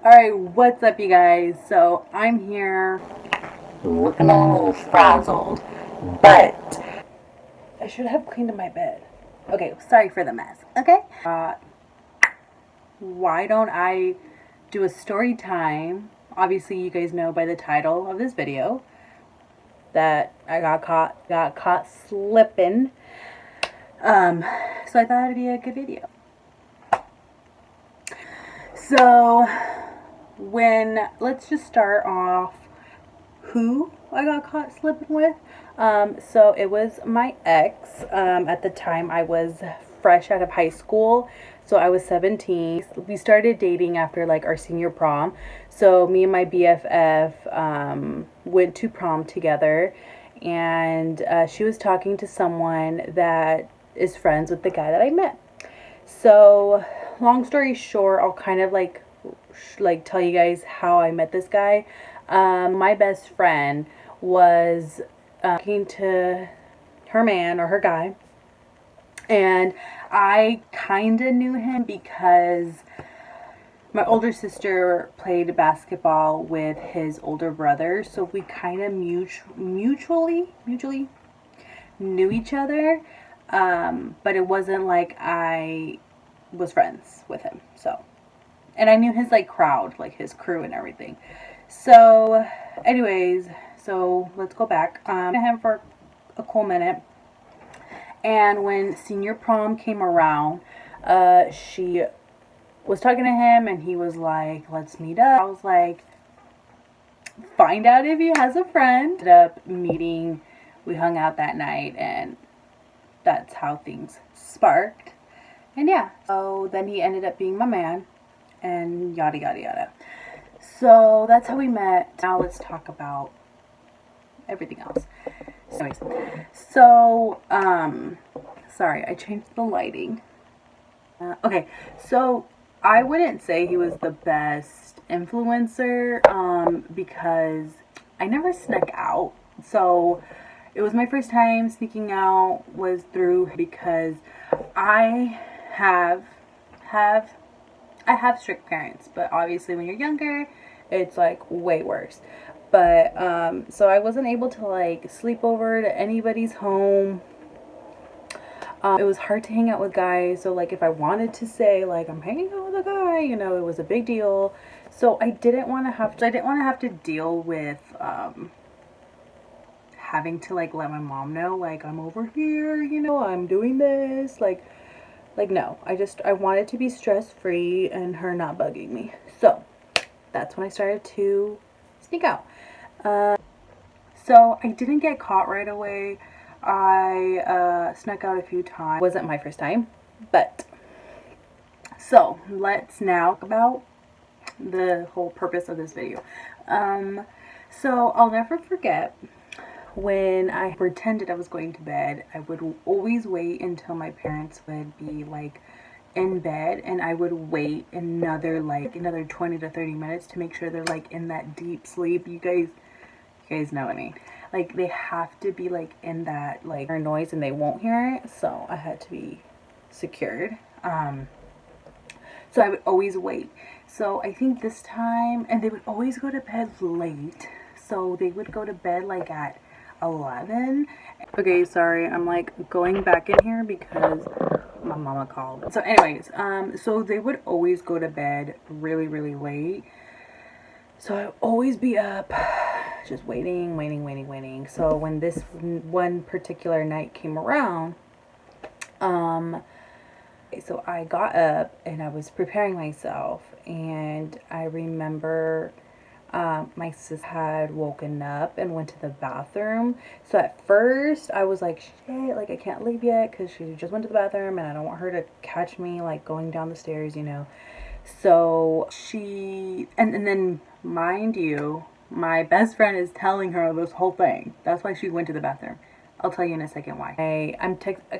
Alright, what's up, you guys? So, I'm here looking a little frazzled, but I should have cleaned up my bed. Okay, sorry for the mess, okay? Why don't I do a story time? Obviously, you guys know by the title of this video that I got caught slipping. So I thought it'd be a good video. So, let's just start off who I got caught slipping with. So it was my ex. At the time, I was fresh out of high school. So I was 17. We started dating after like our senior prom. So me and my BFF went to prom together. And she was talking to someone that is friends with the guy that I met. So, long story short, I'll kind of like tell you guys how I met this guy. My best friend was talking to her man or her guy, and I kind of knew him because my older sister played basketball with his older brother, so we kind of mutually knew each other. But it wasn't like I was friends with him. So, and I knew his like crowd, like his crew and everything. So, anyways, so let's go back. To him for a cool minute. And when senior prom came around, she was talking to him, and he was like, "Let's meet up." I was like, "Find out if he has a friend." Ended up meeting. We hung out that night, and that's how things sparked. And yeah, so then he ended up being my man, and yada yada yada. So that's how we met. Now let's talk about everything else. Anyways, so sorry, I changed the lighting. Okay, so I wouldn't say he was the best influencer because I never snuck out. So it was my first time sneaking out was through because I have have I have strict parents, but obviously when you're younger, it's like way worse. But so I wasn't able to like sleep over to anybody's home. It was hard to hang out with guys, so like if I wanted to say like I'm hanging out with a guy, it was a big deal. So I didn't want to have to deal with having to like let my mom know like I'm over here, I'm doing this, like no. I wanted to be stress free and her not bugging me. So that's when I started to sneak out. So I didn't get caught right away. I snuck out a few times. It wasn't my first time, but so let's now talk about the whole purpose of this video. So I'll never forget when I pretended I was going to bed. I would always wait until my parents would be like in bed, and I would wait another 20 to 30 minutes to make sure they're like in that deep sleep. You guys know what I mean. Like they have to be like in that like noise and they won't hear it. So I had to be secured. So I would always wait. So I think this time, and they would always go to bed late. So they would go to bed like at 11. Okay, sorry, I'm like going back in here because my mama called. So anyways, so they would always go to bed really, really late. So I'd always be up just waiting. So when this one particular night came around, so I got up and I was preparing myself, and I remember my sis had woken up and went to the bathroom. So at first I was like, shit, like I can't leave yet because she just went to the bathroom and I don't want her to catch me like going down the stairs. So and then mind you, my best friend is telling her this whole thing. That's why she went to the bathroom. I'll tell you in a second why. I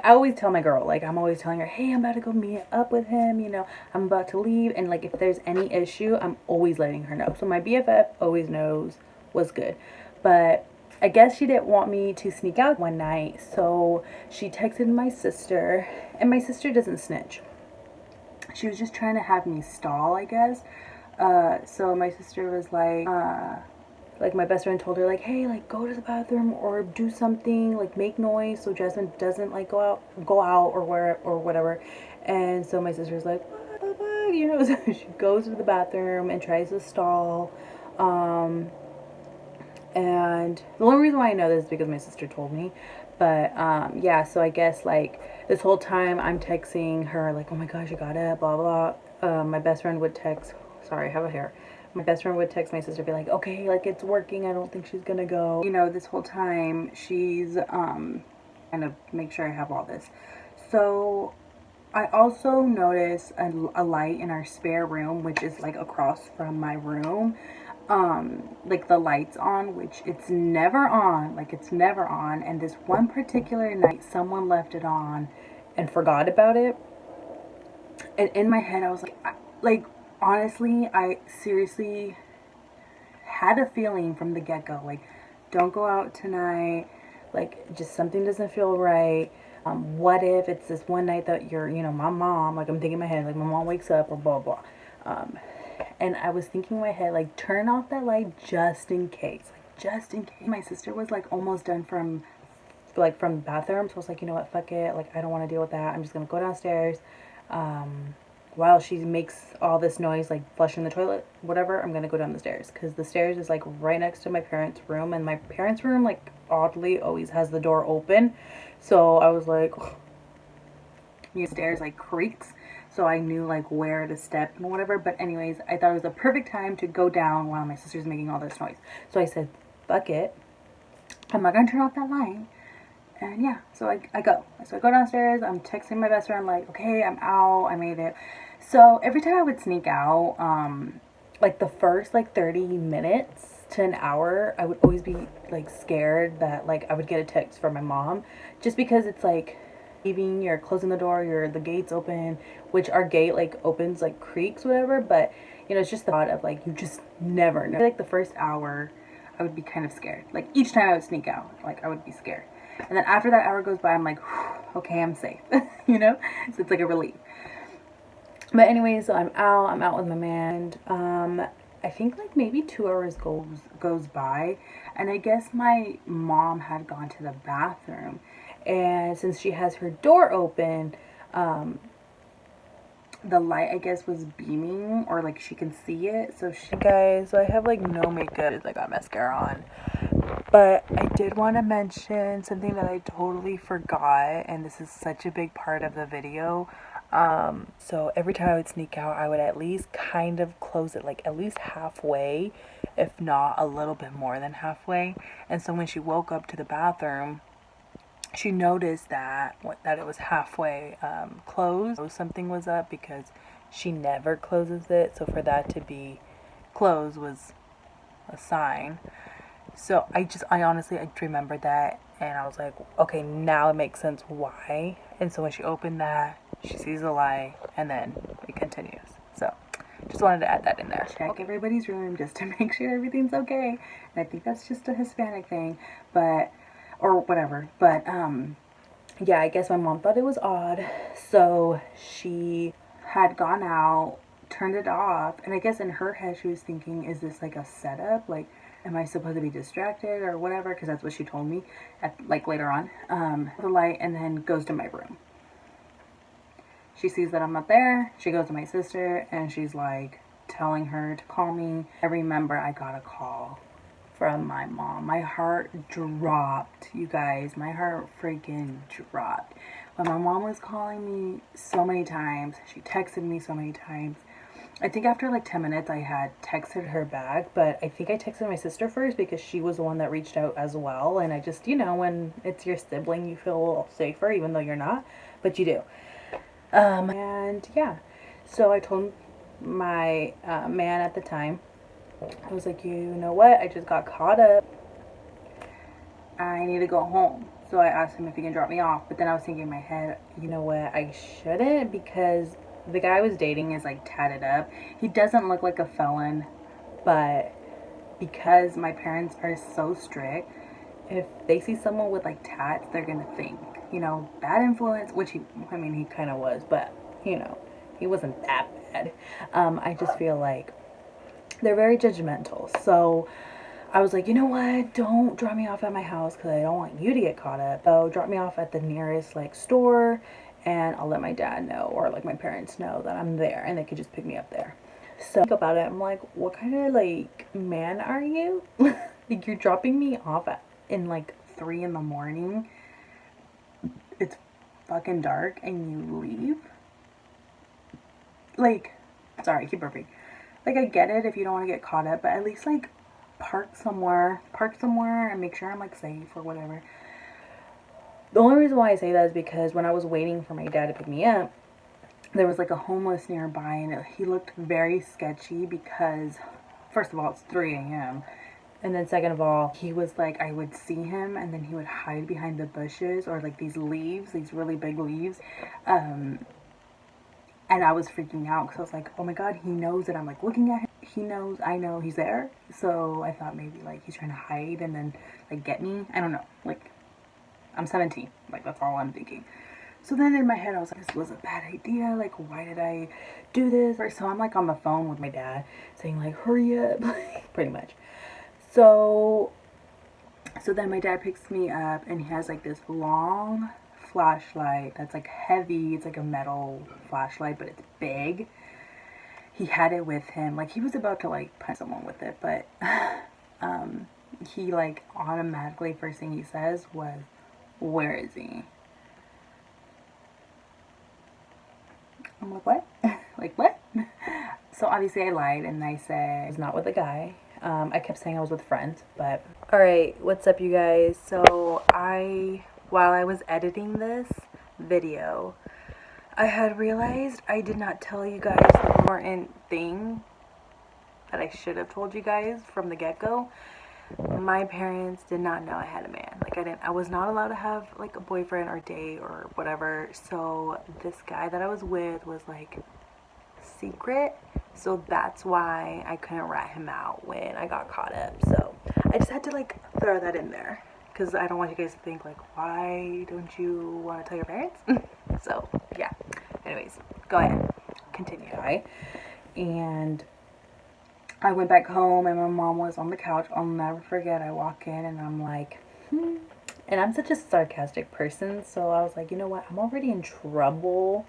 always tell my girl, like I'm always telling her, hey, I'm about to go meet up with him, I'm about to leave, and like if there's any issue, I'm always letting her know. So my BFF always knows what's good. But I guess she didn't want me to sneak out one night, so she texted my sister, and my sister doesn't snitch. She was just trying to have me stall, I guess. So my sister was like my best friend told her like, hey, like go to the bathroom or do something, like make noise so Jasmine doesn't like go out or where or whatever. And so my sister's like, what the fuck, you know? So she goes to the bathroom and tries to stall. Um, and the only reason why I know this is because my sister told me. But yeah, so I guess like this whole time I'm texting her like, oh my gosh, you got it, blah blah. My best friend would text. Sorry, I have a hair. My best friend would text my sister, be like, okay, like it's working. I don't think she's gonna go. You know, this whole time she's kind of make sure I have all this. So I also noticed a light in our spare room, which is like across from my room. Like the lights on, which it's never on, like it's never on. And this one particular night, someone left it on and forgot about it. And in my head, I was like honestly, I seriously had a feeling from the get go, like, don't go out tonight. Like, just something doesn't feel right. What if it's this one night that you're, you know, my mom, like, I'm thinking in my head, like, my mom wakes up or blah, blah. And I was thinking in my head, like, turn off that light just in case. Like, just in case. My sister was, like, almost done from the bathroom. So I was like, you know what, fuck it. Like, I don't want to deal with that. I'm just going to go downstairs. While she makes all this noise, like flushing the toilet, whatever, I'm gonna go down the stairs because the stairs is like right next to my parents' room, and my parents' room, like, oddly always has the door open. So I was like, the stairs like creaks, so I knew like where to step and whatever. But anyways, I thought it was a perfect time to go down while my sister's making all this noise. So I said, fuck it, I'm not gonna turn off that light. And yeah, so I go. So I go downstairs. I'm texting my best friend like, okay, I'm out. I made it. So every time I would sneak out, like the first like 30 minutes to an hour, I would always be like scared that like I would get a text from my mom, just because it's like leaving, you're closing the door, the gate's open, which our gate like opens like creaks, whatever. But you know, it's just the thought of like you just never know. Like the first hour, I would be kind of scared. Like each time I would sneak out, like I would be scared. And then after that hour goes by, I'm like, okay, I'm safe, you know? So it's like a relief. But anyway, so I'm out with my man. I think like maybe 2 hours goes by, and I guess my mom had gone to the bathroom, and since she has her door open, the light I guess was beaming, or like she can see it. So she guys, so I have like no makeup. I got mascara on. But I did want to mention something that I totally forgot, and this is such a big part of the video. So every time I would sneak out, I would at least kind of close it, like at least halfway, if not a little bit more than halfway. And so when she woke up to the bathroom, she noticed that it was halfway closed. So something was up because she never closes it. So for that to be closed was a sign. So I honestly, I remembered that, and I was like, okay, now it makes sense why. And so when she opened that, she sees the light, and then it continues. So just wanted to add that in there. Check everybody's room just to make sure everything's okay. And I think that's just a Hispanic thing, but, or whatever. But, yeah, I guess my mom thought it was odd. So she had gone out, turned it off, and I guess in her head she was thinking, is this like a setup? Like, am I supposed to be distracted or whatever? Because that's what she told me at like later on. The light, and then goes to my room. She sees that I'm not there. She goes to my sister and she's like telling her to call me. I remember I got a call from my mom. My heart dropped, you guys. My heart freaking dropped. When my mom was calling me so many times, she texted me so many times. I think after like 10 minutes I had texted her back, but I think I texted my sister first because she was the one that reached out as well. And I just, you know, when it's your sibling, you feel a little safer, even though you're not, but you do. And yeah, so I told my man at the time, I was like, you know what? I just got caught up. I need to go home. So I asked him if he can drop me off. But then I was thinking in my head, you know what? I shouldn't, because the guy I was dating is like tatted up. He doesn't look like a felon, but because my parents are so strict, if they see someone with like tats, they're gonna think, you know, bad influence, which he kind of was, but you know, he wasn't that bad. I just feel like they're very judgmental. So I was like, you know what? Don't drop me off at my house because I don't want you to get caught up. So drop me off at the nearest like store, and I'll let my dad know or like my parents know that I'm there, and they could just pick me up there. So think about it. I'm like, what kind of like man are you? Like you're dropping me off in like 3 in the morning. It's fucking dark, and you leave. Like, sorry, keep burping. Like, I get it if you don't want to get caught up, but at least like park somewhere, and make sure I'm like safe or whatever. The only reason why I say that is because when I was waiting for my dad to pick me up, there was like a homeless nearby, and he looked very sketchy because, first of all, it's 3 a.m. And then second of all, he was like, I would see him and then he would hide behind the bushes or like these leaves, these really big leaves. And I was freaking out because I was like, oh my God, he knows that I'm like looking at him. He knows I know he's there. So I thought maybe like he's trying to hide and then like get me. I don't know. Like, I'm 17. Like, that's all I'm thinking. So then in my head, I was like, this was a bad idea. Like, why did I do this? So I'm like on the phone with my dad saying like, hurry up, pretty much. So then my dad picks me up, and he has like this long flashlight that's like heavy. It's like a metal flashlight, but it's big. He had it with him. Like, he was about to like punch someone with it, but he like automatically, first thing he says was, where is he? I'm like, what? Like, what? So obviously I lied and I said I was not with a guy. I kept saying I was with friends, but alright, what's up, you guys? So while I was editing this video, I had realized I did not tell you guys the important thing that I should have told you guys from the get-go. My parents did not know I had a man. Like, I was not allowed to have like a boyfriend or date or whatever. So this guy that I was with was like secret. So that's why I couldn't rat him out when I got caught up. So I just had to like throw that in there because I don't want you guys to think like, why don't you want to tell your parents? So yeah. Anyways, go ahead. Continue. Okay. And I went back home, and my mom was on the couch. I'll never forget. I walk in and I'm like, And I'm such a sarcastic person, so I was like, you know what? I'm already in trouble.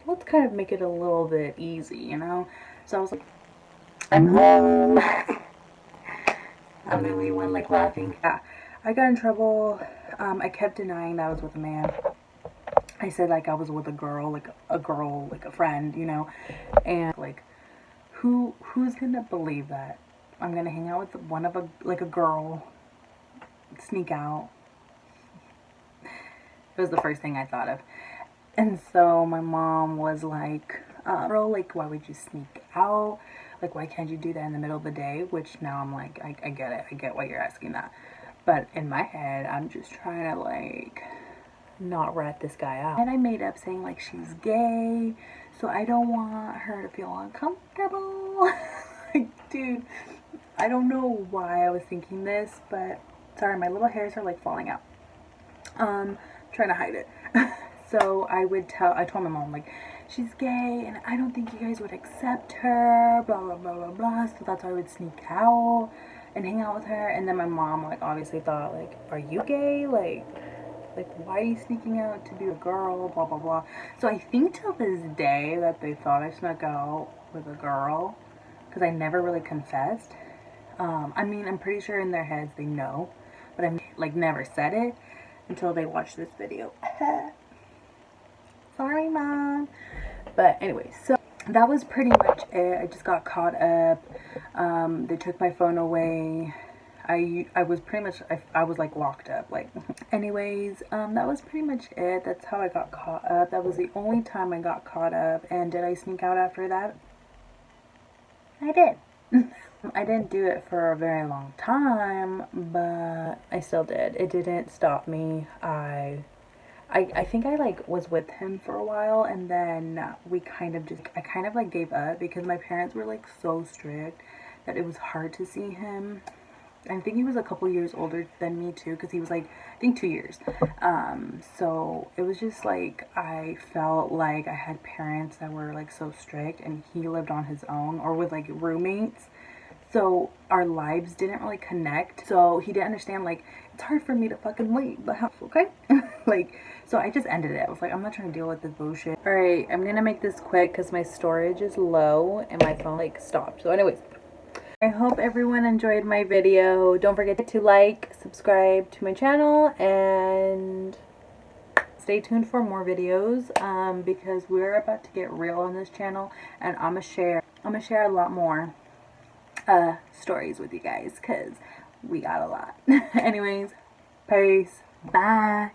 Let's kind of make it a little bit easy, you know? So I was like, I'm home. I'm the only one like laughing. Yeah, I got in trouble. I kept denying that I was with a man. I said like I was with a girl, like a friend, you know? And like, who's gonna believe that I'm gonna hang out with a girl, sneak out? It was the first thing I thought of. And so my mom was like, girl, like, why would you sneak out? Like, why can't you do that in the middle of the day? Which now I'm like, I get it. I get why you're asking that. But in my head, I'm just trying to like not rat this guy out. And I made up saying like she's gay, so I don't want her to feel uncomfortable. Like, dude, I don't know why I was thinking this, but sorry, my little hairs are like falling out. Trying to hide it. So I told my mom like, she's gay and I don't think you guys would accept her, blah blah blah blah blah. So that's why I would sneak out and hang out with her. And then my mom like obviously thought like, are you gay? Like why are you sneaking out to be a girl? Blah blah blah. So I think till this day that they thought I snuck out with a girl because I never really confessed. I mean, I'm pretty sure in their heads they know, but I like never said it until they watched this video. Sorry, Mom. But anyway, so that was pretty much it. I just got caught up. They took my phone away. I was pretty much, I was like locked up. Like, anyways, that was pretty much it. That's how I got caught up. That was the only time I got caught up. And did I sneak out after that? I did. I didn't do it for a very long time, but I still did. It didn't stop me. I think I like was with him for a while, and then I kind of like gave up because my parents were like so strict that it was hard to see him. I think he was a couple years older than me too, because he was like, I think 2 years. So it was just like, I felt like I had parents that were like so strict, and he lived on his own or with like roommates. So our lives didn't really connect. So he didn't understand, like, it's hard for me to fucking leave the house, okay? Like, so I just ended it. I was like, I'm not trying to deal with this bullshit. All right, I'm gonna make this quick because my storage is low and my phone like stopped. So anyways, I hope everyone enjoyed my video. Don't forget to like, subscribe to my channel, and stay tuned for more videos, because we're about to get real on this channel, and I'm gonna share a lot more stories with you guys, because we got a lot. Anyways, peace. Bye.